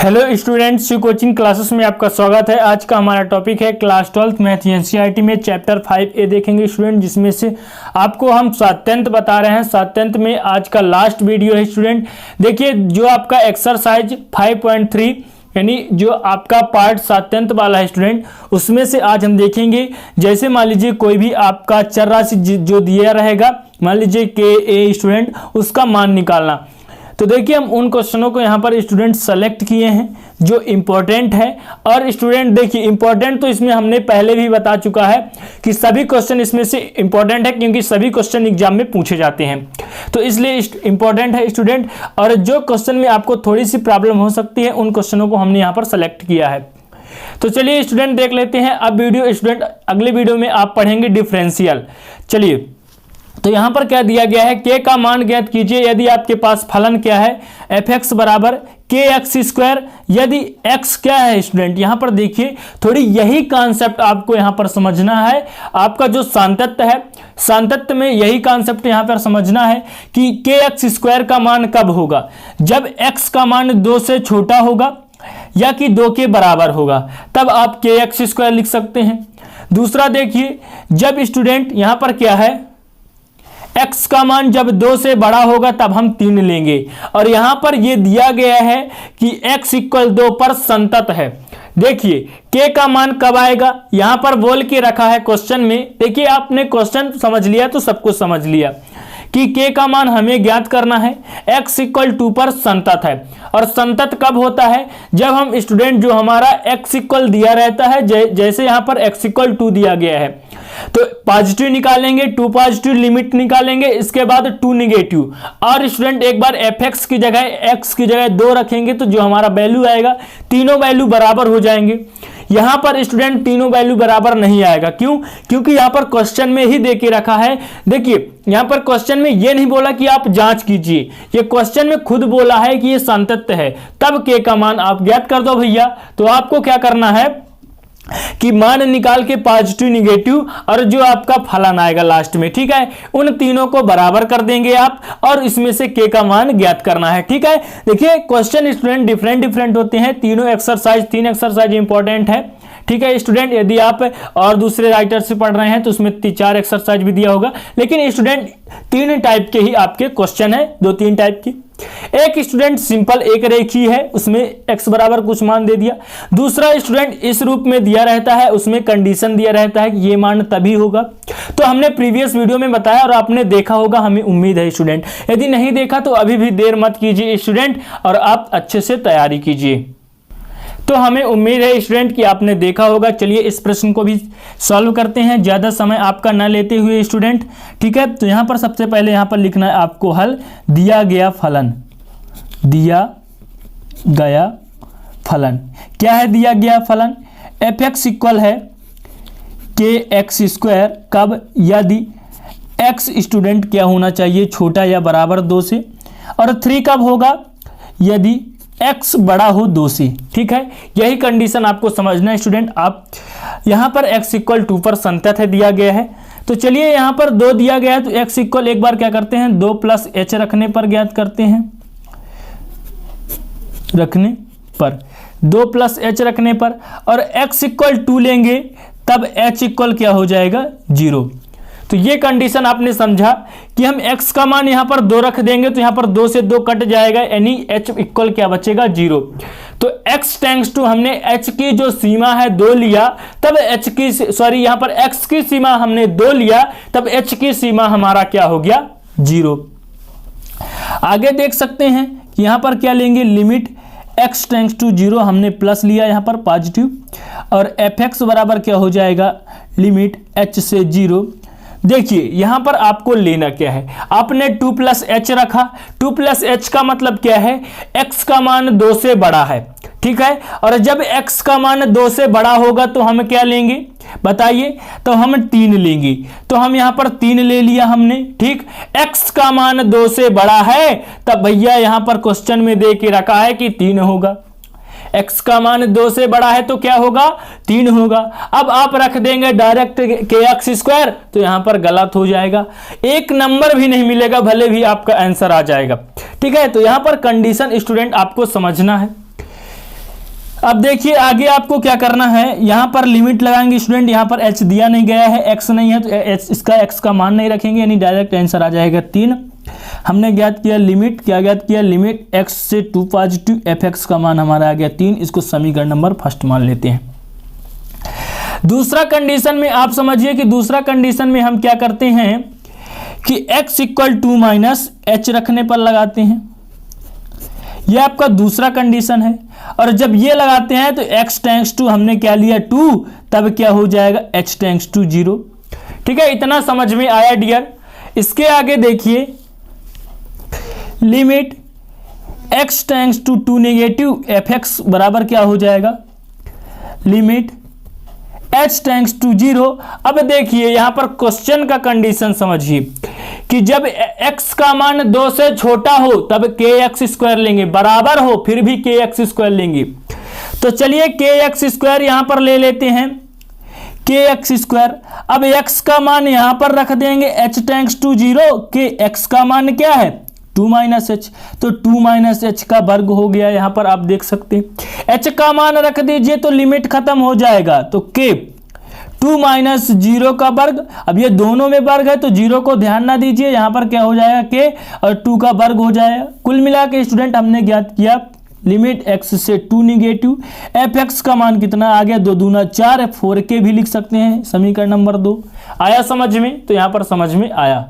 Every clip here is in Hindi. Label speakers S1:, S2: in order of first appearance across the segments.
S1: हेलो स्टूडेंट्स, कोचिंग क्लासेस में आपका स्वागत है। आज का हमारा टॉपिक है क्लास 12th मैथ एनसीईआरटी में चैप्टर 5A देखेंगे स्टूडेंट, जिसमें से आपको हम स्वातंत्र बता रहे हैं। स्वातंत्र में आज का लास्ट वीडियो है स्टूडेंट। देखिए, जो आपका एक्सरसाइज 5.3 यानी जो आपका पार्ट स्वातंत्र वाला है स्टूडेंट, उसमें से आज हम देखेंगे। जैसे मान लीजिए कोई भी आपका चर राशि जो दिया रहेगा, मान लीजिए के ए स्टूडेंट, उसका मान निकालना। तो देखिए, हम उन क्वेश्चनों को यहाँ पर स्टूडेंट सेलेक्ट किए हैं जो इम्पोर्टेंट है। और स्टूडेंट देखिए, इम्पोर्टेंट तो इसमें हमने पहले भी बता चुका है कि सभी क्वेश्चन इसमें से इम्पोर्टेंट है, क्योंकि सभी क्वेश्चन एग्जाम में पूछे जाते हैं, तो इसलिए इम्पोर्टेंट है स्टूडेंट। और जो क्वेश्चन में आपको थोड़ी सी प्रॉब्लम हो सकती है, उन क्वेश्चनों को हमने यहाँ पर सेलेक्ट किया है। तो चलिए स्टूडेंट देख लेते हैं अब वीडियो। स्टूडेंट अगले वीडियो में आप पढ़ेंगे डिफरेंशियल। चलिए, तो यहां पर क्या दिया गया है, के का मान ज्ञात कीजिए यदि आपके पास फलन क्या है, एफ एक्स बराबर के एक्स स्क्वायर। यदि एक्स क्या है स्टूडेंट, यहां पर देखिए थोड़ी यही कॉन्सेप्ट आपको यहां पर समझना है। आपका जो सांतत्य है, सांतत्य में यही कॉन्सेप्ट यहां पर समझना है कि के एक्स स्क्वायर का मान कब होगा, जब एक्स का मान 2 से छोटा होगा या कि 2 के बराबर होगा, तब आप के एक्स स्क्वायर लिख सकते हैं। दूसरा देखिए, जब स्टूडेंट यहां पर क्या है, x का मान जब 2 से बड़ा होगा तब हम 3 लेंगे। और यहां पर यह दिया गया है कि x = 2 पर संतत है। देखिए, k का मान कब आएगा, यहां पर बोल के रखा है क्वेश्चन में। देखिए, आपने क्वेश्चन समझ लिया तो सब कुछ समझ लिया कि k का मान हमें ज्ञात करना है, x = 2 पर संतत है। और संतत कब होता है, जब हम स्टूडेंट जो हमारा x इक्वल दिया रहता है, जैसे यहां पर x = 2 दिया गया है, तो पॉजिटिव निकालेंगे, 2 पॉजिटिव लिमिट निकालेंगे, इसके बाद 2 निगेटिव। और स्टूडेंट एक बार fx की जगह x की जगह 2 रखेंगे तो जो हमारा वैल्यू आएगा, तीनों वैल्यू बराबर हो जाएंगे। यहां पर स्टूडेंट तीनों वैल्यू बराबर नहीं आएगा। क्यों? क्योंकि यहां पर क्वेश्चन में ही देके रखा है। देखिए, यहां पर क्वेश्चन में ये नहीं बोला कि आप जांच कीजिए, ये क्वेश्चन में खुद बोला है कि ये संतत्य है, तब के का मान आप ज्ञात कर दो भैया। तो आपको क्या करना है कि मान निकाल के पॉजिटिव, निगेटिव और जो आपका फलन आएगा लास्ट में, ठीक है, उन तीनों को बराबर कर देंगे आप, और इसमें से के का मान ज्ञात करना है। ठीक है, देखिए क्वेश्चन स्टूडेंट डिफरेंट होते हैं। तीन एक्सरसाइज इंपॉर्टेंट है। ठीक है स्टूडेंट, यदि आप और दूसरे राइटर से पढ़ रहे हैं तो उसमें 4 एक्सरसाइज भी दिया होगा, लेकिन स्टूडेंट 3 टाइप के ही आपके क्वेश्चन है, 2-3 टाइप की। एक स्टूडेंट सिंपल एक रेखी है, उसमें x बराबर कुछ मान दे दिया। दूसरा स्टूडेंट इस रूप में दिया रहता है, उसमें कंडीशन दिया रहता है कि ये मान तभी होगा। तो हमने प्रीवियस वीडियो में बताया और आपने देखा होगा, हमें उम्मीद है स्टूडेंट। यदि नहीं देखा तो अभी भी देर मत कीजिए स्टूडेंट, और आप अच्छे से तैयारी कीजिए। तो हमें उम्मीद है स्टूडेंट कि आपने देखा होगा। चलिए इस प्रश्न को भी सॉल्व करते हैं, ज़्यादा समय आपका ना लेते हुए स्टूडेंट। ठीक है, तो यहाँ पर सबसे पहले यहाँ पर लिखना है आपको हल। दिया गया फलन, दिया गया फलन क्या है, दिया गया फलन f(x) इक्वल है के एक्स स्क्वायर, कब, यदि x स्टूडेंट क्या होना चाहिए, छोटा या बराबर 2 से। और 3 कब होगा, यदि x बड़ा हो 2 से। ठीक है, यही कंडीशन आपको समझना है स्टूडेंट। आप यहां पर x = 2 पर संतत है, दिया गया है। तो चलिए यहां पर 2 दिया गया है, तो x = एक बार क्या करते हैं, 2 + h रखने पर ज्ञात करते हैं। रखने पर 2 + h रखने पर, और x = 2 लेंगे तब h = क्या हो जाएगा, 0। तो ये कंडीशन आपने समझा कि हम x का मान यहां पर 2 रख देंगे तो यहां पर 2 से 2 कट जाएगा, यानी h = क्या बचेगा, 0। तो x टेंड्स टू, हमने h की जो सीमा है 2 लिया, तब यहां पर x की सीमा हमने 2 लिया, तब h की सीमा हमारा क्या हो गया, 0। आगे देख सकते हैं कि यहां पर क्या लेंगे, लिमिट x टेंड्स टू 0, हमने प्लस लिया यहां पर पॉजिटिव, और f(x) बराबर क्या हो जाएगा, लिमिट h से 0। देखिए यहां पर आपको लेना क्या है, आपने 2 + h रखा। 2 + h का मतलब क्या है, x का मान 2 से बड़ा है। ठीक है, और जब x का मान 2 से बड़ा होगा तो हम क्या लेंगे बताइए, तो हम 3 लेंगे। तो हम यहां पर 3 ले लिया हमने। ठीक, x का मान 2 से बड़ा है, तब भैया यहां पर क्वेश्चन में दे के रखा है कि 3 होगा। x का मान 2 से बड़ा है तो क्या होगा, 3 होगा। अब आप रख देंगे डायरेक्ट kx², तो यहां पर गलत हो जाएगा, एक नंबर भी नहीं मिलेगा, भले भी आपका आंसर आ जाएगा। ठीक है, तो यहां पर कंडीशन स्टूडेंट आपको समझना है। अब देखिए आगे आपको क्या करना है, यहां पर लिमिट लगाएंगे स्टूडेंट। यहां पर h दिया नहीं गया है, x नहीं है तो इसका x का मान नहीं रखेंगे, यानी डायरेक्ट आंसर आ जाएगा 3। हमने ज्ञात किया लिमिट, क्या ज्ञात किया, लिमिट x से 2 पॉजिटिव fx का मान हमारा आ गया 3। इसको समीकरण नंबर फर्स्ट मान लेते हैं। दूसरा कंडीशन में आप समझिए कि दूसरा कंडीशन में हम क्या करते हैं कि x equal to minus H रखने पर लगाते हैं। यह आपका दूसरा कंडीशन है। और जब ये लगाते हैं तो x टेंड्स टू हमने क्या लिया 2, तब क्या हो जाएगा h टेंड्स टू 0। ठीक है, इतना समझ में आया डियर। इसके आगे देखिए limit x tends to 2 negative fx बराबर क्या हो जाएगा, लिमिट h टेंड्स टू 0। अब देखिए यहां पर क्वेश्चन का कंडीशन समझिए कि जब x का मान 2 से छोटा हो तब kx स्क्वायर लेंगे, बराबर हो फिर भी kx स्क्वायर लेंगे। तो चलिए kx स्क्वायर यहां पर ले लेते हैं, kx स्क्वायर। अब x का मान यहां पर रख देंगे h टेंड्स टू 0, के x का मान क्या है 2 माइनस एच, तो 2 माइनस एच का वर्ग हो गया। यहां पर आप देख सकते हैं h का मान रख दीजिए तो लिमिट खत्म हो जाएगा, तो k 2 माइनस 0 का वर्ग। अब ये दोनों में वर्ग है तो 0 को ध्यान ना दीजिए, यहां पर क्या हो जाएगा k और 2 का वर्ग हो जाएगा। कुल मिला के स्टूडेंट हमने ज्ञात किया लिमिट x से 2 निगेटिव fx का मान कितना आ गया 2 दूना 4, 4k भी लिख सकते हैं समीकरण नंबर 2। आया समझ में, तो यहां पर समझ में आया।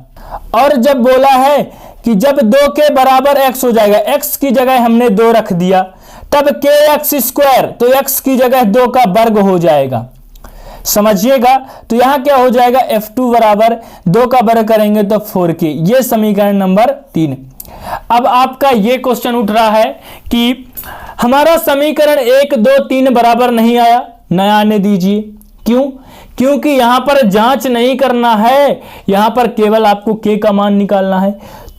S1: और जब बोला है कि जब 2 के बराबर x हो जाएगा, x की जगह हमने 2 रख दिया, तब kx स्क्वायर, तो x की जगह 2 का वर्ग हो जाएगा, समझिएगा। तो यहां क्या हो जाएगा f2 बराबर 2 का वर्ग करेंगे तो 4k, ये समीकरण नंबर 3। अब आपका ये क्वेश्चन उठ रहा है कि हमारा समीकरण 1 2 3 बराबर नहीं आया, नया आने दीजिए। क्यों? क्योंकि यहां पर जांच नहीं करना है, यहां पर केवल आपको k का मान निकालना है।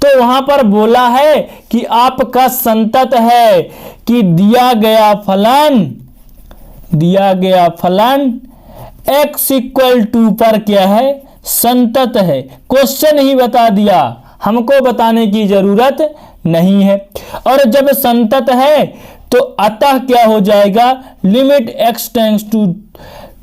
S1: तो वहां पर बोला है कि आपका संतत है कि दिया गया फलन x इक्वल टू पर क्या है, संतत है। क्वेश्चन ही बता दिया, हमको बताने की जरूरत नहीं है। और जब संतत है तो अतः क्या हो जाएगा, limit x tends to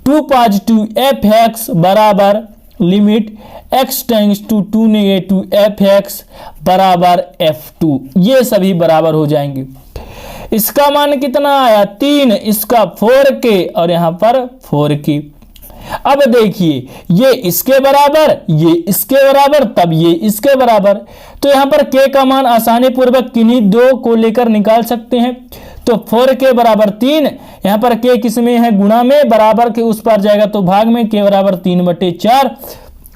S1: 2 positive fx बराबर limit x tends to 2 negative fx बराबर f2, ये सभी बराबर हो जाएंगे। इसका मान कितना आया 3, इसका 4k और यहां पर 4k। अब देखिए ये इसके बराबर, ये इसके बराबर, तब ये इसके बराबर। तो यहां पर k का मान आसानी पूर्वक किन्हीं 2 को लेकर निकाल सकते हैं। तो 4k बराबर 3, यहां पर k किस में है, गुणा में, बराबर के उस पर जाएगा तो भाग में, k बराबर 3/4।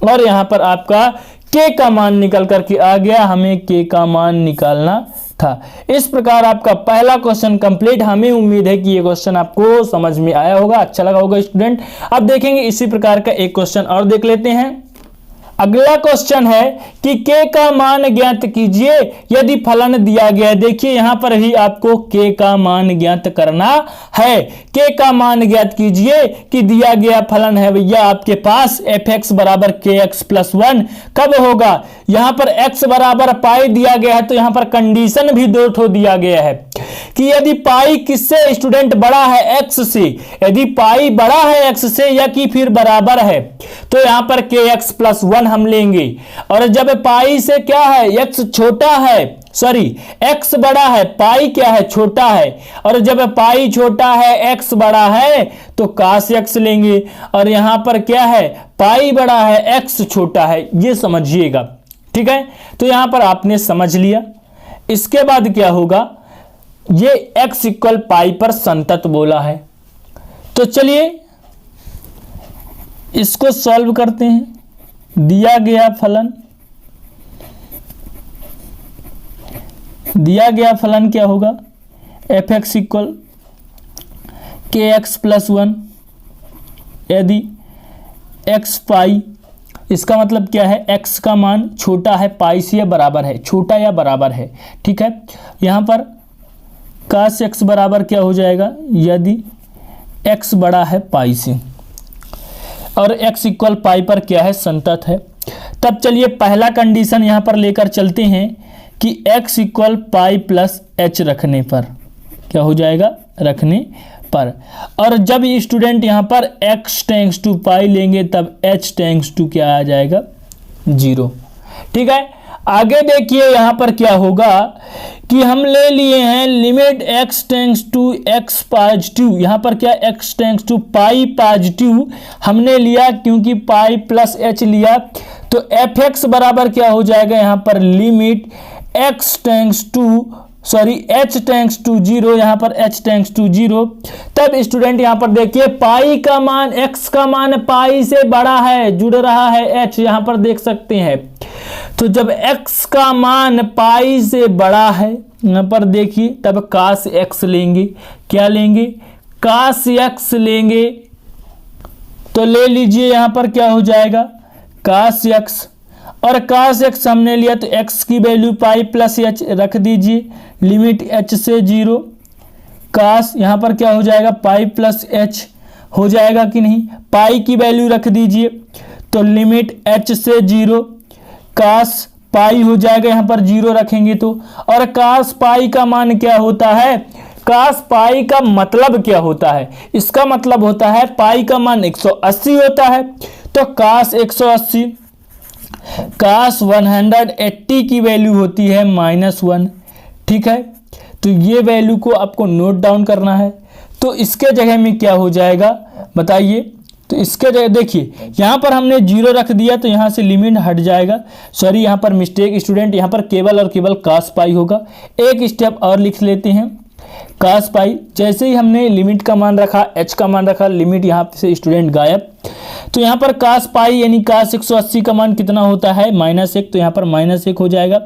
S1: और यहां पर आपका k का मान निकल करके आ गया, हमें k का मान निकालना था। इस प्रकार आपका पहला क्वेश्चन कंप्लीट। हमें उम्मीद है कि ये क्वेश्चन आपको समझ में आया होगा, अच्छा लगा होगा स्टूडेंट। अब देखेंगे इसी प्रकार का एक क्वेश्चन और देख लेते हैं। अगला क्वेश्चन है कि k का मान ज्ञात कीजिए यदि फलन दिया गया है। देखिए यहां पर भी आपको k का मान ज्ञात करना है। k का मान ज्ञात कीजिए कि दिया गया फलन है भैया आपके पास fx बराबर kx प्लस 1 कब होगा। यहां पर x बराबर पाई दिया गया है, तो यहां पर कंडीशन भी 2 ठो दिया गया है कि यदि पाई किससे स्टूडेंट बड़ा है, x से। यदि पाई बड़ा है x से या कि फिर बराबर है, तो यहां पर kx प्लस 1 हम लेंगे। और जब पाई से क्या है, x छोटा है, सॉरी x बड़ा है, पाई क्या है, छोटा है। और जब पाई छोटा है x बड़ा है तो cos x लेंगे। और यहां पर क्या है, पाई बड़ा है x छोटा है, ये समझिएगा। ठीक है, तो यहां पर आपने समझ लिया। इसके बाद क्या होगा, ये x इक्वल पाई पर संतत बोला है। तो चलिए इसको सॉल्व करते हैं। दिया गया फलन क्या होगा, fx इक्वल kx प्लस 1 यदि x पाई, इसका मतलब क्या है, x का मान छोटा है पाई से या बराबर है, छोटा या बराबर है। ठीक है, यहां पर cos x बराबर क्या हो जाएगा, यदि x बड़ा है पाई से और x इक्वल पाई पर क्या है, संतत है। तब चलिए पहला कंडीशन यहां पर लेकर चलते हैं कि x equal pi plus h रखने पर क्या हो जाएगा, रखने पर, और जब ये स्टूडेंट यहाँ पर x टेंड्स टू पाई लेंगे तब h टेंड्स टू क्या आ जाएगा 0। ठीक है, आगे देखिए यहाँ पर क्या होगा कि हम ले लिए हैं limit x tends to x positive, यहाँ पर क्या x tends to pi positive हमने लिया क्योंकि पाई प्लस h लिया, तो fx बराबर क्या हो जाएगा यहाँ पर limit x tends to h tends to 0, यहाँ पर h टेंड्स टू 0। तब स्टूडेंट यहाँ पर देखिए पाई का मान x का मान पाई से बड़ा है, जुड़ रहा है h, यहाँ पर देख सकते हैं। तो जब x का मान पाई से बड़ा है यहाँ पर देखिए तब काश x लेंगे, क्या लेंगे काश x लेंगे, तो ले लीजिए यहाँ पर क्या हो जाएगा काश x, और काश x हमने लिया तो x की वैल्यू पाई प्लस h रख दीजिए लिमिट h से 0, काश यहाँ पर क्या हो जाएगा पाई प्लस h हो जाएगा कि नहीं, पाई की वैल्यू रख दीजिए तो लिमिट h से 0, काश पाई हो जाएगा यहाँ पर 0 रखेंगे तो, और काश पाई का मान क्या होता है, काश पाई का मतलब क्या होता है, इसका मतलब होता है पाई का मान 180 होता है, तो काश 180, काश 180 की वैल्यू होती है -1। ठीक है, तो ये वैल्यू को आपको नोट डाउन करना है, तो इसके जगह में क्या हो जाएगा बताइए, तो इसके जगह देखिए यहाँ पर हमने 0 रख दिया तो यहाँ से लिमिट हट जाएगा, सॉरी यहाँ पर मिस्टेक स्टूडेंट, यहाँ पर केवल और केवल काश पाई होगा। एक स्टेप और लिख लेते हैं, काश पाई जैसे ही हमने लिमिट का मान रखा h का मान रखा, लिमिट यहाँ से स्टूडेंट गायब, तो यहाँ पर काश पाई यानी काश 180 का मान कितना होता है -1, तो यहाँ पर -1 हो जाएगा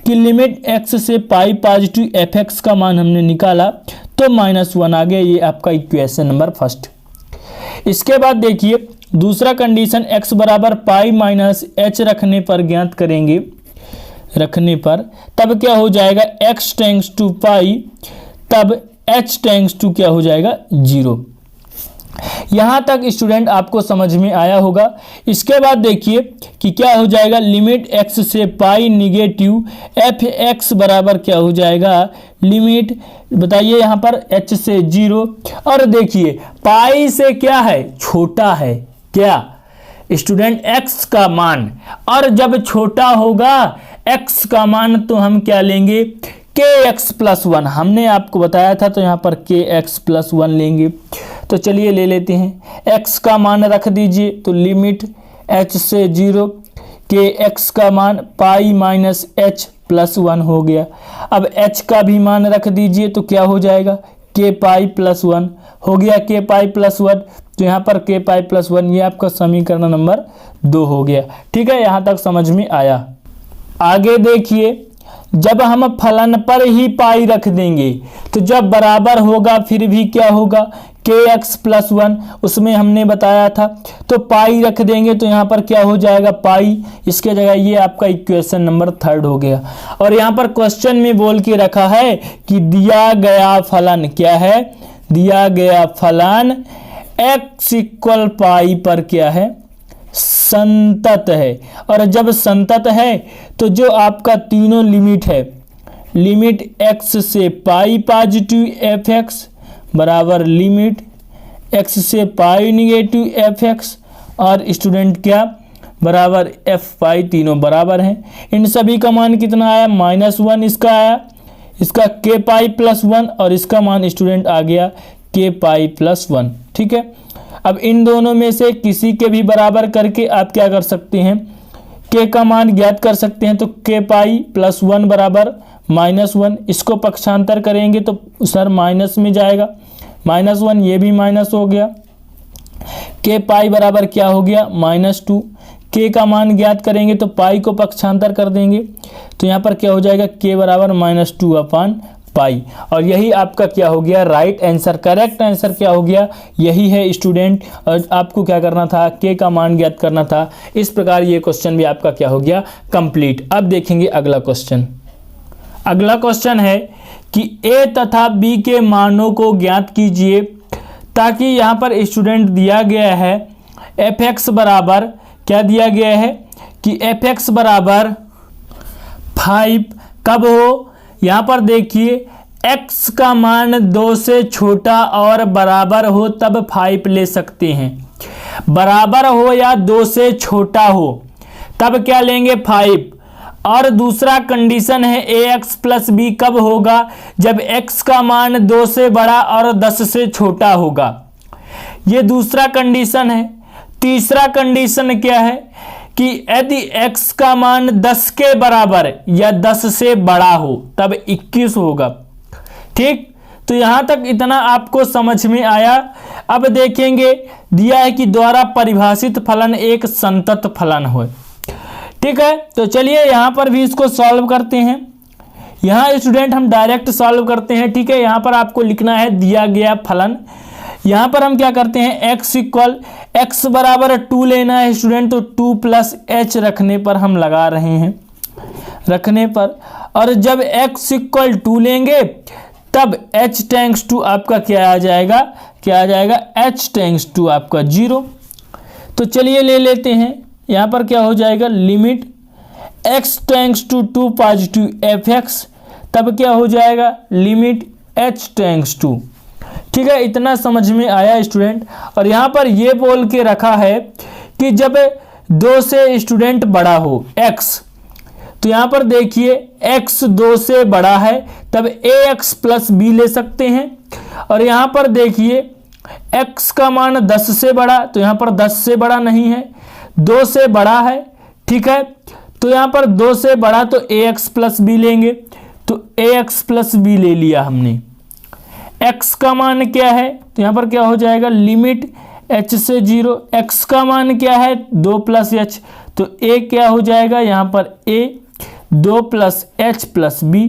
S1: कि लिमिट x से पाई पॉजिटिव fx का मान हमने निकाला तो -1 आ गया। ये आपका इक्वेशन नंबर फर्स्ट। इसके बाद देखिए दूसरा कंडीशन x बराबर पाई माइनस h रखने पर ज्ञात करेंगे, रखने पर तब क्या हो जाएगा x टेंड्स टू पाई, तब h टेंड्स टू क्या हो जाएगा 0। यहाँ तक स्टूडेंट आपको समझ में आया होगा। इसके बाद देखिए कि क्या हो जाएगा लिमिट x से पाई निगेटिव fx बराबर क्या हो जाएगा लिमिट, बताइए यहाँ पर h से 0, और देखिए पाई से क्या है छोटा है क्या स्टूडेंट x का मान, और जब छोटा होगा x का मान तो हम क्या लेंगे kx प्लस 1, हमने आपको बताया था तो यहाँ पर kx प्लस 1 लेंगे। तो चलिए ले लेते हैं, x का मान रख दीजिए तो लिमिट h से 0, kx का मान पाई माइनस h प्लस 1 हो गया। अब h का भी मान रख दीजिए तो क्या हो जाएगा k पाई प्लस 1 हो गया, k पाई प्लस 1, तो यहाँ पर k पाई प्लस 1 ये आपका समीकरण नंबर 2 हो गया। ठीक है, यहाँ तक समझ में आया। आगे देखिए जब हम फलन पर ही पाई रख देंगे तो जब बराबर होगा फिर भी क्या होगा kx प्लस 1, उसमें हमने बताया था तो पाई रख देंगे तो यहाँ पर क्या हो जाएगा पाई, इसके जगह ये आपका इक्वेशन नंबर 3 हो गया। और यहाँ पर क्वेश्चन में बोल के रखा है कि दिया गया फलन क्या है, दिया गया फलन x इक्वल पाई पर क्या है संतत है, और जब संतत है तो जो आपका तीनों लिमिट है लिमिट x से पाई पॉजिटिव fx बराबर लिमिट x से पाई निगेटिव fx और स्टूडेंट क्या बराबर f पाई, तीनों बराबर हैं। इन सभी का मान कितना आया -1 इसका आया, इसका k पाई प्लस 1 और इसका मान स्टूडेंट आ गया k पाई प्लस 1। ठीक है, अब इन दोनों में से किसी के भी बराबर करके आप क्या कर सकते हैं k का मान ज्ञात कर सकते हैं, तो k पाई प्लस 1 बराबर -1, इसको पक्षांतर करेंगे तो सर माइनस में जाएगा, -1 ये भी माइनस हो गया, k पाई बराबर क्या हो गया -2, k का मान ज्ञात करेंगे तो पाई को पक्षांतर कर देंगे तो यहाँ पर क्या हो जाएगा k बराबर -2 अपान पाई, और यही आपका क्या हो गया राइट आंसर, करेक्ट आंसर क्या हो गया यही है स्टूडेंट। और आपको क्या करना था k का मान ज्ञात करना था। इस प्रकार ये क्वेश्चन भी आपका क्या हो गया कंप्लीट। अब देखेंगे अगला क्वेश्चन। अगला क्वेश्चन है कि a तथा b के मानों को ज्ञात कीजिए, ताकि यहाँ पर स्टूडेंट दिया गया है fx बराबर क्या दिया गया है कि fx बराबर 5 कब हो, यहाँ पर देखिए x का मान 2 से छोटा और बराबर हो तब 5 ले सकते हैं। बराबर हो या 2 से छोटा हो तब क्या लेंगे 5। और दूसरा कंडीशन है ax प्लस बी कब होगा, जब x का मान 2 से बड़ा और 10 से छोटा होगा। ये दूसरा कंडीशन है। तीसरा कंडीशन क्या है कि यदि x का मान 10 के बराबर या 10 से बड़ा हो तब 21 होगा। ठीक, तो यहां तक इतना आपको समझ में आया। अब देखेंगे दिया है कि द्वारा परिभाषित फलन एक संतत फलन हो। ठीक है, तो चलिए यहां पर भी इसको सॉल्व करते हैं। यहां स्टूडेंट हम डायरेक्ट सॉल्व करते हैं। ठीक है, यहां पर आपको लिखना है दिया गया फलन। यहां पर हम क्या करते हैं, x बराबर 2 लेना है स्टूडेंट, तो 2 प्लस h रखने पर हम लगा रहे हैं, रखने पर। और जब x इक्वल 2 लेंगे तब h टेंस टू आपका क्या आ जाएगा, h टेंस टू आपका 0। तो चलिए ले लेते हैं, यहाँ पर क्या हो जाएगा, limit x tends to 2 positive fx, तब क्या हो जाएगा, लिमिट h टेंस टू। ठीक है, इतना समझ में आया स्टूडेंट। और यहाँ पर ये बोल के रखा है कि जब 2 से स्टूडेंट बड़ा हो x, तो यहाँ पर देखिए x 2 से बड़ा है तब ax प्लस b ले सकते हैं। और यहाँ पर देखिए x का मान 10 से बड़ा, तो यहाँ पर 10 से बड़ा नहीं है, 2 से बड़ा है। ठीक है, तो यहाँ पर 2 से बड़ा तो ax प्लस b लेंगे, तो ax प्लस b ले लिया हमने। x का मान क्या है, तो यहाँ पर क्या हो जाएगा, लिमिट h से 0। x का मान क्या है, 2 प्लस h, तो a क्या हो जाएगा, यहाँ पर a 2 plus h plus b।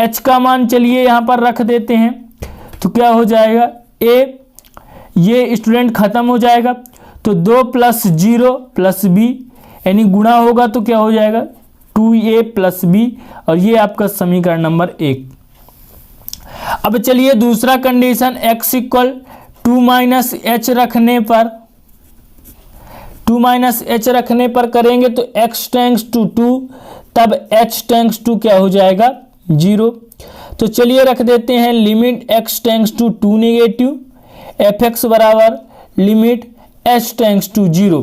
S1: h का मान चलिए यहाँ पर रख देते हैं, तो क्या हो जाएगा, a, ये स्टूडेंट खत्म हो जाएगा, तो 2 प्लस 0 प्लस b, यानी गुणा होगा तो क्या हो जाएगा 2a प्लस b, और ये आपका समीकरण नंबर 1। अब चलिए दूसरा condition, x equal 2 minus h रखने पर, 2 माइनस h रखने पर करेंगे तो x टेंस टू 2, तब h टेंस टू क्या हो जाएगा 0। तो चलिए रख देते हैं limit x tends to 2 negative fx बराबर लिमिट h टेंस टू 0।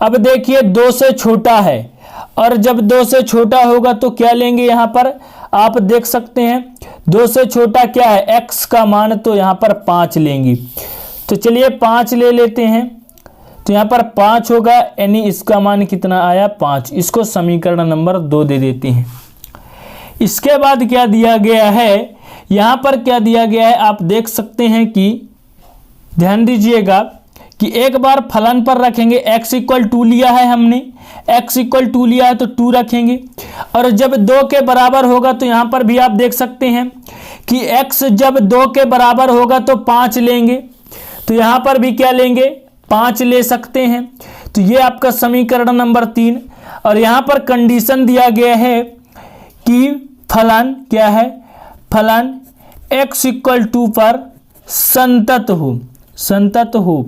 S1: अब देखिए 2 से छोटा है, और जब 2 से छोटा होगा तो क्या लेंगे, यहाँ पर आप देख सकते हैं 2 से छोटा क्या है, x का मान, तो यहाँ पर 5 लेंगे। तो चलिए 5 ले लेते हैं, तो यहाँ पर 5 होगा, यानी इसका मान कितना आया 5। इसको समीकरण नंबर 2 दे देते हैं। इसके बाद क्या दिया गया है, यहाँ पर क्या दिया गया है आप देख सकते हैं कि ध्यान दीजिएगा कि एक बार फलन पर रखेंगे, x इक्वल 2 लिया है हमने, x इक्वल 2 लिया है तो 2 रखेंगे। और जब 2 के बराबर होगा तो यहाँ पर भी आप देख सकते हैं कि x जब 2 के बराबर होगा तो 5 लेंगे, तो यहाँ पर भी क्या लेंगे 5 ले सकते हैं। तो ये आपका समीकरण नंबर 3। और यहाँ पर कंडीशन दिया गया है कि फलन क्या है, फलन x इक्वल 2 पर संतत हो, संतत हो।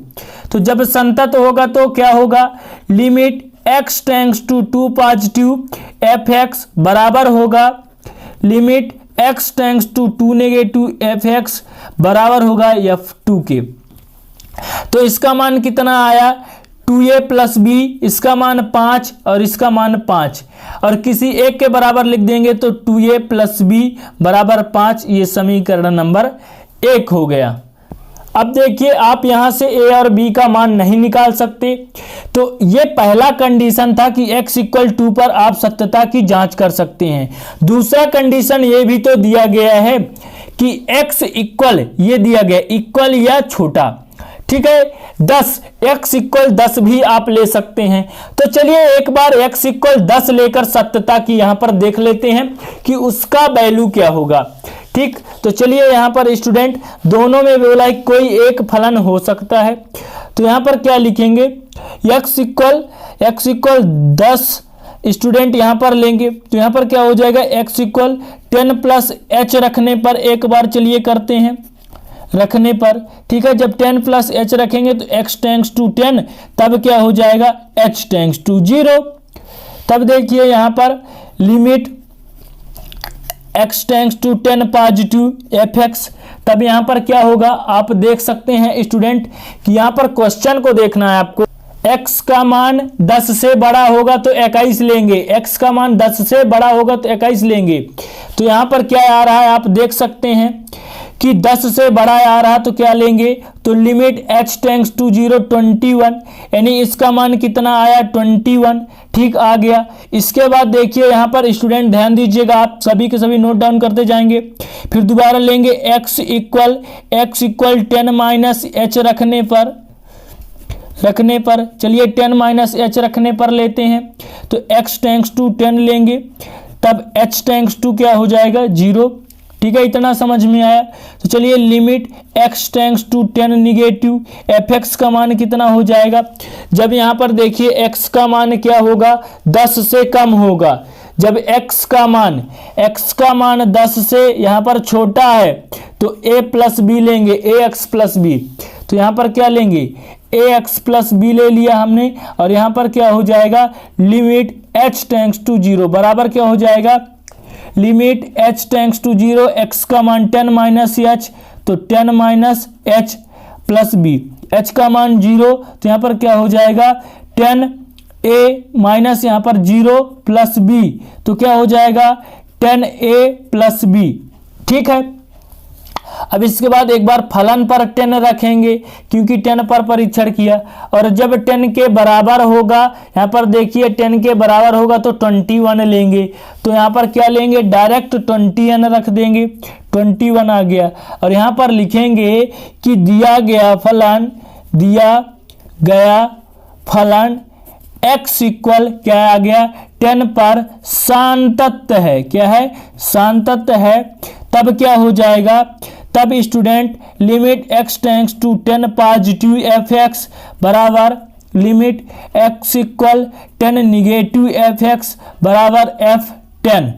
S1: तो जब संतत होगा तो क्या होगा, limit x tends to 2 positive fx बराबर होगा limit x tends to 2 negative fx बराबर होगा f2 के। तो इसका मान कितना आया 2a प्लस b, इसका मान 5 और इसका मान 5, और किसी एक के बराबर लिख देंगे तो 2a प्लस b बराबर 5। ये समीकरण नंबर 1 हो गया। अब देखिए आप यहां से a और b का मान नहीं निकाल सकते, तो ये पहला कंडीशन था कि x इक्वल 2 पर आप सत्यता की जांच कर सकते हैं। दूसरा कंडीशन ये भी तो दिया गया है कि x इक्वल, ये दिया गया इक्वल या छोटा, ठीक है 10, x इक्वल 10 भी आप ले सकते हैं। तो चलिए एक बार x इक्वल 10 लेकर सत्यता की यहां पर देख लेते हैं कि उसका वैल्यू क्या होगा। ठीक, तो चलिए यहाँ पर स्टूडेंट दोनों में बोला है कोई एक फलन हो सकता है, तो यहाँ पर क्या लिखेंगे x इक्वल 10 स्टूडेंट यहाँ पर लेंगे, तो यहाँ पर क्या हो जाएगा x इक्वल 10 प्लस h रखने पर, एक बार चलिए करते हैं रखने पर। ठीक है, जब 10 प्लस h रखेंगे तो x टेंस टू 10, तब क्या हो जाएगा h टेंस टू 0। तब देखिए यहाँ पर limit x tends to 10 positive fx, तब यहाँ पर क्या होगा आप देख सकते हैं स्टूडेंट कि यहाँ पर क्वेश्चन को देखना है आपको। x का मान 10 से बड़ा होगा तो 21 लेंगे, x का मान 10 से बड़ा होगा तो 21 लेंगे। तो यहाँ पर क्या आ रहा है आप देख सकते हैं कि 10 से बड़ा आ रहा तो क्या लेंगे, तो लिमिट h टेंड्स टू 0 21, यानी इसका मान कितना आया 21, ठीक आ गया। इसके बाद देखिए यहाँ पर स्टूडेंट ध्यान दीजिएगा, आप सभी के सभी नोट डाउन करते जाएंगे। फिर दोबारा लेंगे x इक्वल 10 माइनस h रखने पर चलिए 10 माइनस h रखने पर लेते हैं तो x टेंड्स टू 10 लेंगे, तब h टेंड्स टू क्या हो जाएगा 0, ठीक है। इतना समझ में आया। तो चलिए limit x tends to 10 negative fx का मान कितना हो जाएगा, जब यहाँ पर देखिए x का मान क्या होगा 10 से कम होगा, जब x का मान 10 से यहाँ पर छोटा है तो a प्लस बी लेंगे, ax प्लस बी। तो यहाँ पर क्या लेंगे ax प्लस बी ले लिया हमने, और यहाँ पर क्या हो जाएगा लिमिट h टेंड्स टू 0 बराबर क्या हो जाएगा, limit h tends to 0 x का मान 10 माइनस h, तो 10 minus h plus B, h का मान 0 तो यहाँ पर क्या हो जाएगा 10a माइनस यहाँ पर 0 प्लस b, तो क्या हो जाएगा 10a प्लस b, ठीक है। अब इसके बाद एक बार फलन पर 10 रखेंगे क्योंकि 10 पर परीक्षण किया, और जब 10 के बराबर होगा, यहाँ पर देखिए 10 के बराबर होगा तो 21 लेंगे। तो यहाँ पर क्या लेंगे डायरेक्ट 20 रख देंगे, 21 आ गया। और यहाँ पर लिखेंगे कि दिया गया फलन x इक्वल क्या आ गया 10 पर सांतत्य है, क्या है सांतत्य है। तब क्या हो जाएगा, तब student limit x tends to 10 positive fx बराबर limit x equal 10 negative fx बराबर f10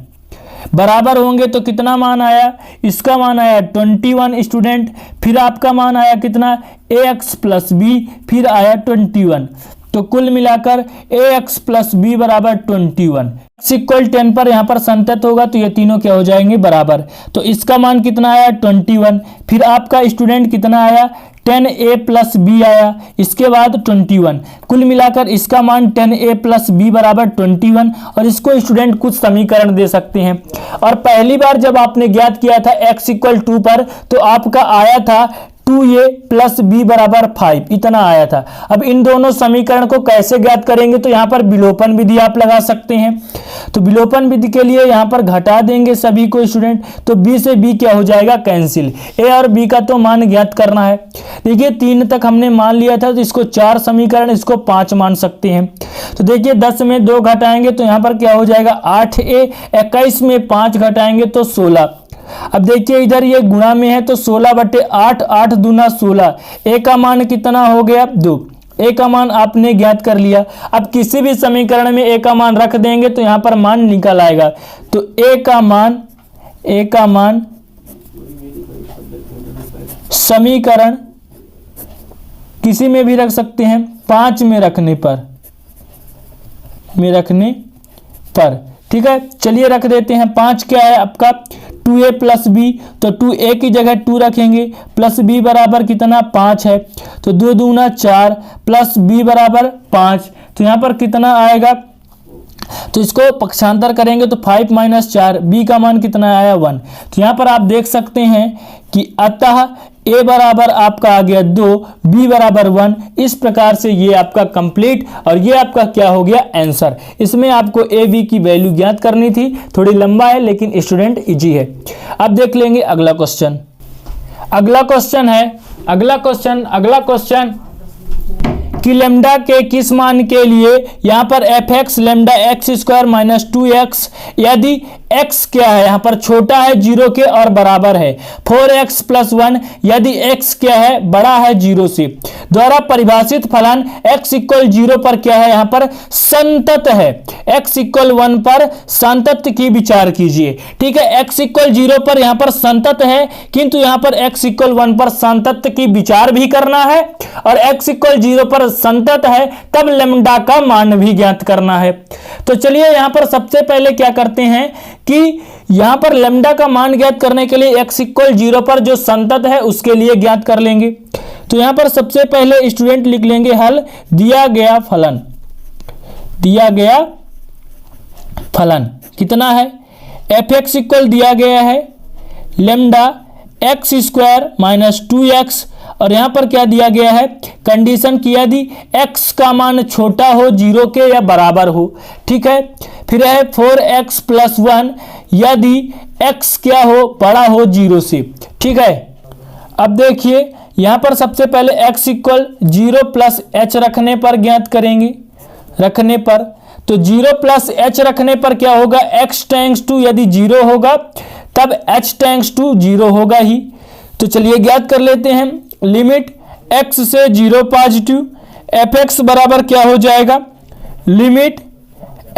S1: बराबर होंगे। तो कितना मान आया, इसका मान आया 21 स्टूडेंट, फिर आपका मान आया कितना ax प्लस बी, फिर आया 21। तो कुल मिलाकर ax प्लस बी बराबर 21। x इक्वल 10 पर यहाँ पर संतत होगा तो ये तीनों क्या हो जाएंगे बराबर। तो इसका मान कितना आया 21, फिर आपका स्टूडेंट कितना आया 10a प्लस बी आया, इसके बाद 21। कुल मिलाकर इसका मान 10a प्लस बी बराबर 21, और इसको स्टूडेंट कुछ समीकरण दे सकते हैं। और पहली बार जब आपने ज्ञात किया था x इक्वल 2 पर तो आपका आया था 2a प्लस बी बराबर 5, इतना आया था। अब इन दोनों समीकरण को कैसे ज्ञात करेंगे, तो यहाँ पर विलोपन विधि आप लगा सकते हैं। तो विलोपन विधि के लिए यहाँ पर घटा देंगे सभी को स्टूडेंट, तो b से b क्या हो जाएगा कैंसिल, a और b का तो मान ज्ञात करना है। देखिए 3 तक हमने मान लिया था तो इसको 4 समीकरण, इसको 5 मान सकते हैं। तो देखिए 10 में 2 घटाएंगे तो यहाँ पर क्या हो जाएगा 8a, 21 में 5 घटाएंगे तो 16। अब देखिए इधर ये गुणा में है तो 16/8, 8 दूना 16, a का मान कितना हो गया 2, a का मान आपने ज्ञात कर लिया। अब किसी भी समीकरण में a का मान रख देंगे तो यहाँ पर मान निकल आएगा। तो a का मान समीकरण किसी में भी रख सकते हैं 5 में रखने पर, ठीक है। चलिए रख देते हैं 5 क्या है आपका 2a प्लस बी, तो 2a की जगह 2 रखेंगे, प्लस b बराबर कितना 5 है, तो 2 दूना 4 प्लस b बराबर 5। तो यहाँ पर कितना आएगा, तो इसको पक्षांतर करेंगे तो 5 माइनस 4, b का मान कितना आया 1। तो यहाँ पर आप देख सकते हैं कि अतः a बराबर आपका आ गया 2, b बराबर 1। इस प्रकार से ये आपका कंप्लीट, और ये आपका क्या हो गया आंसर। इसमें आपको a b की वैल्यू ज्ञात करनी थी, थोड़ी लंबा है लेकिन स्टूडेंट इजी है। अब देख लेंगे अगला क्वेश्चन। अगला क्वेश्चन कि लेमडा के किस मान के लिए यहाँ पर fx lambda x square minus 2x, यदि x क्या है यहाँ पर छोटा है 0 के और बराबर है 4x प्लस 1, यदि x क्या है बड़ा है 0 से, द्वारा परिभाषित फलन x इक्वल 0 पर क्या है यहाँ पर संतत है, x इक्वल 1 पर संतत की विचार कीजिए। ठीक है, x इक्वल 0 पर यहाँ पर संतत है, किंतु यहाँ पर x इक्वल 1 पर संतत की विचार भी करना है, और x इक्वल 0 पर संतत है तब लेमडा का मान भी ज्ञात करना है। तो चलिए यहाँ पर सबसे पहले क्या करते हैं कि यहां पर लेमडा का मान ज्ञात करने के लिए x इक्वल 0 पर जो संतत है उसके लिए ज्ञात कर लेंगे। तो यहां पर सबसे पहले स्टूडेंट लिख लेंगे हल, दिया गया फलन कितना है, fx इक्वल दिया गया है lambda x square minus 2x, और यहाँ पर क्या दिया गया है, कंडीशन की यदि x का मान छोटा हो 0 के या बराबर हो। ठीक है, फिर है 4x प्लस 1 यदि x क्या हो, बड़ा हो 0 से। ठीक है, अब देखिए यहाँ पर सबसे पहले x इक्वल 0 प्लस h रखने पर ज्ञात करेंगे, रखने पर तो 0 प्लस h रखने पर क्या होगा, x टेंड्स टू यदि 0 होगा तब h टेंड्स टू 0 होगा ही। तो चलिए ज्ञात कर लेते हैं, लिमिट x से 0 पॉजिटिव fx बराबर क्या हो जाएगा, लिमिट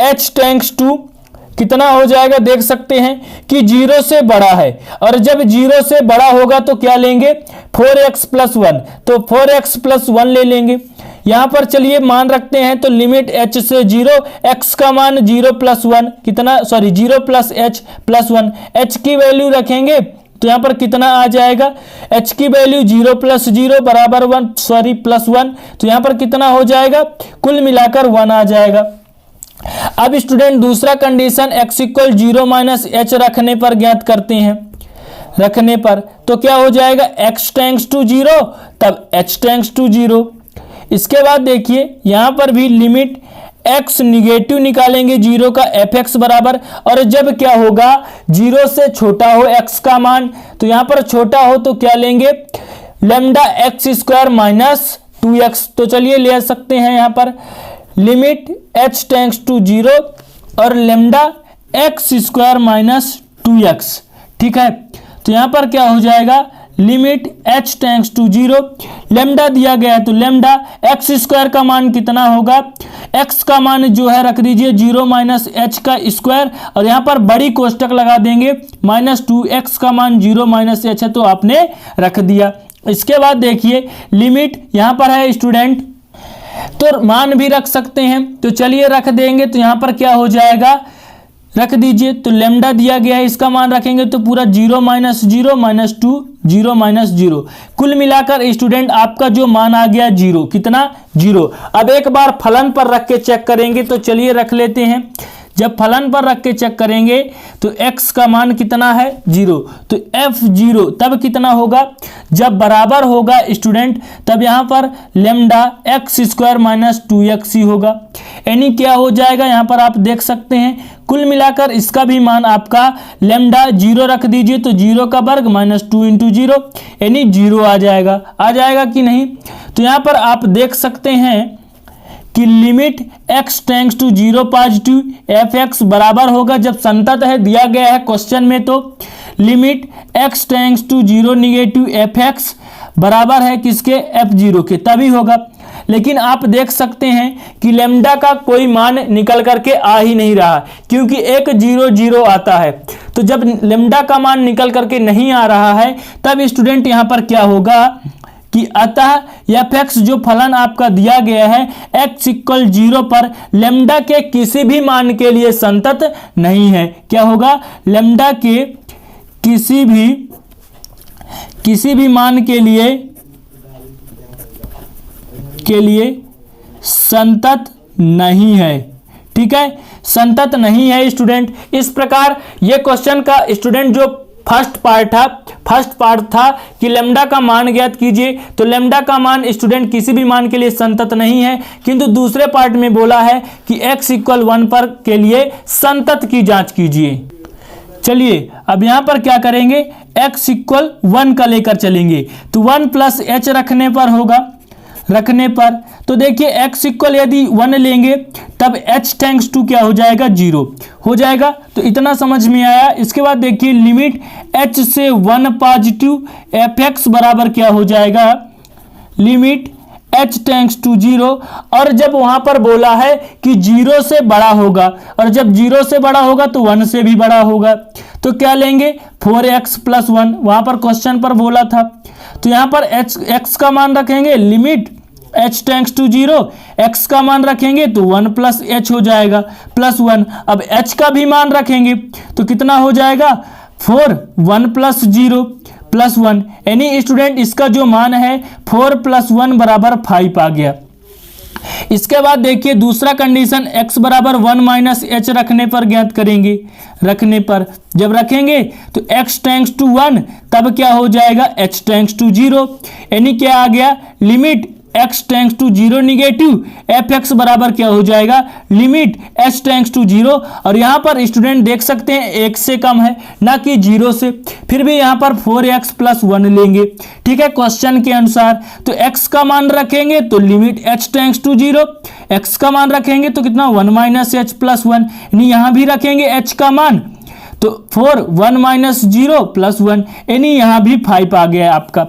S1: h टेंड्स टू कितना हो जाएगा, देख सकते हैं कि 0 से बड़ा है, और जब 0 से बड़ा होगा तो क्या लेंगे 4x प्लस 1, तो 4x प्लस 1 ले लेंगे। यहां पर चलिए मान रखते हैं, तो लिमिट h से 0, x का मान 0 प्लस 1 कितना, sorry 0 plus h plus 1, h की वैल्यू रखेंगे तो यहां पर कितना आ जाएगा, h की वैल्यू 0 प्लस 0 बराबर 1, सॉरी प्लस 1, तो यहां पर कितना हो जाएगा, कुल मिलाकर 1 आ जाएगा। अब स्टूडेंट दूसरा condition x equal 0 minus h रखने पर ज्ञात करते हैं, रखने पर तो क्या हो जाएगा, x टेंड्स टू 0 तब h टेंड्स टू 0। इसके बाद देखिए यहां पर भी लिमिट x निगेटिव निकालेंगे 0 का fx बराबर, और जब क्या होगा 0 से छोटा हो x का मान, तो यहां पर छोटा हो तो क्या लेंगे, lambda x square minus 2x। तो चलिए ले सकते हैं यहां पर लिमिट h टेंड्स टू 0 और lambda x square minus 2x। ठीक है, तो यहां पर क्या हो जाएगा, limit h tends to 0, lambda दिया गया है तो लेमडा एक्स स्क्वायर का मान कितना होगा, x का मान जो है रख दीजिए 0 माइनस h का स्क्वायर, और यहाँ पर बड़ी कोष्टक लगा देंगे, माइनस 2x का मान 0 माइनस h है तो आपने रख दिया। इसके बाद देखिए लिमिट यहाँ पर है स्टूडेंट, तो मान भी रख सकते हैं, तो चलिए रख देंगे, तो यहाँ पर क्या हो जाएगा, रख दीजिए, तो लेमडा दिया गया है इसका मान रखेंगे तो पूरा 0 माइनस 0 माइनस 2 0 माइनस 0, कुल मिलाकर स्टूडेंट आपका जो मान आ गया 0, कितना 0। अब एक बार फलन पर रख के चेक करेंगे, तो चलिए रख लेते हैं, जब फलन पर रख के चेक करेंगे तो x का मान कितना है 0, तो f0 तब कितना होगा, जब बराबर होगा स्टूडेंट तब यहाँ पर lambda x square minus 2x ही होगा, यानी क्या हो जाएगा, यहाँ पर आप देख सकते हैं कुल मिलाकर इसका भी मान आपका लेमडा 0 रख दीजिए, तो 0 का वर्ग माइनस 2 इंटू 0 यानी 0 आ जाएगा कि नहीं। तो यहाँ पर आप देख सकते हैं कि limit x tends to 0 positive fx बराबर होगा, जब संतत है दिया गया है क्वेश्चन में, तो limit x tends to 0 negative fx बराबर है किसके, f0 के, तभी होगा। लेकिन आप देख सकते हैं कि लेमडा का कोई मान निकल करके आ ही नहीं रहा, क्योंकि एक 0 0 आता है, तो जब लेमडा का मान निकल करके नहीं आ रहा है तब स्टूडेंट यहाँ पर क्या होगा कि अतः fx जो फलन आपका दिया गया है x इक्वल 0 पर लेमडा के किसी भी मान के लिए संतत नहीं है। क्या होगा, लेमडा के किसी भी मान के लिए संतत नहीं है। ठीक है, संतत नहीं है स्टूडेंट। इस प्रकार ये क्वेश्चन का स्टूडेंट जो फर्स्ट पार्ट था कि लेमडा का मान ज्ञात कीजिए, तो लेमडा का मान स्टूडेंट किसी भी मान के लिए संतत नहीं है, किंतु दूसरे पार्ट में बोला है कि x इक्वल 1 पर के लिए संतत की जांच कीजिए। चलिए अब यहां पर क्या करेंगे, x इक्वल 1 का लेकर चलेंगे, तो 1 प्लस h रखने पर तो देखिए x इक्वल यदि 1 लेंगे तब h टेंड्स टू क्या हो जाएगा, 0 हो जाएगा। तो इतना समझ में आया। इसके बाद देखिए लिमिट h से 1 पॉजिटिव fx बराबर क्या हो जाएगा, लिमिट h टेंड्स टू 0, और जब वहां पर बोला है कि 0 से बड़ा होगा, और जब 0 से बड़ा होगा तो 1 से भी बड़ा होगा, तो क्या लेंगे 4x प्लस 1, वहां पर क्वेश्चन पर बोला था। तो यहां पर x का मान रखेंगे, limit h tends to 0, x का मान रखेंगे तो 1 प्लस h हो जाएगा प्लस 1। अब h का भी मान रखेंगे तो कितना हो जाएगा 4, 1 प्लस 0 प्लस 1। यानी स्टूडेंट इसका जो मान है 4 प्लस 1 बराबर 5 आ गया। इसके बाद देखिए दूसरा कंडीशन x बराबर 1 माइनस एच रखने पर ज्ञात करेंगे। रखने पर जब रखेंगे तो x टेंड्स टू 1 तब क्या हो जाएगा h टेंड्स टू 0, यानी क्या आ गया limit x tends to 0 negative f(x) बराबर क्या हो जाएगा लिमिट h टेंड्स टू 0। और यहाँ पर स्टूडेंट देख सकते हैं 1 से कम है ना कि 0 से, फिर भी यहाँ पर 4x प्लस 1 लेंगे, ठीक है क्वेश्चन के अनुसार। तो x का मान रखेंगे तो limit h tends to 0, x का मान रखेंगे तो कितना 1 माइनस एच प्लस 1, यानी यहाँ भी रखेंगे h का मान तो 4, 1 माइनस 0 प्लस 1, यानी यहाँ भी 5 आ गया आपका।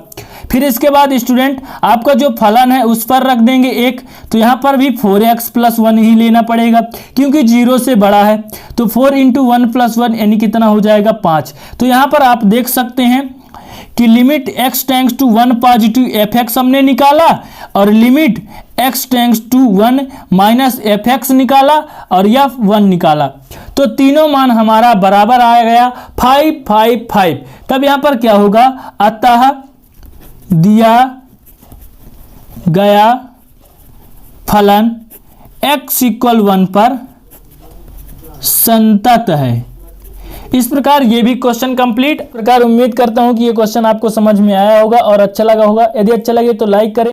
S1: फिर इसके बाद स्टूडेंट आपका जो फलन है उस पर रख देंगे 1, तो यहाँ पर भी 4x प्लस 1 ही लेना पड़ेगा क्योंकि 0 से बड़ा है। तो 4 इंटू 1 प्लस 1 यानी कितना हो जाएगा 5। तो यहाँ पर आप देख सकते हैं कि limit x tends to 1 positive f(x) हमने निकाला और limit x tends to 1 minus f(x) निकाला और यह 1 निकाला। तो तीनों मान हमारा बराबर आ गया 5, 5, 5। तब यहाँ पर क्या होगा, अतः दिया गया फलन x इक्वल 1 पर संतत है। इस प्रकार ये भी क्वेश्चन कंप्लीट। प्रकार उम्मीद करता हूं कि ये क्वेश्चन आपको समझ में आया होगा और अच्छा लगा होगा। यदि अच्छा लगे तो लाइक करें।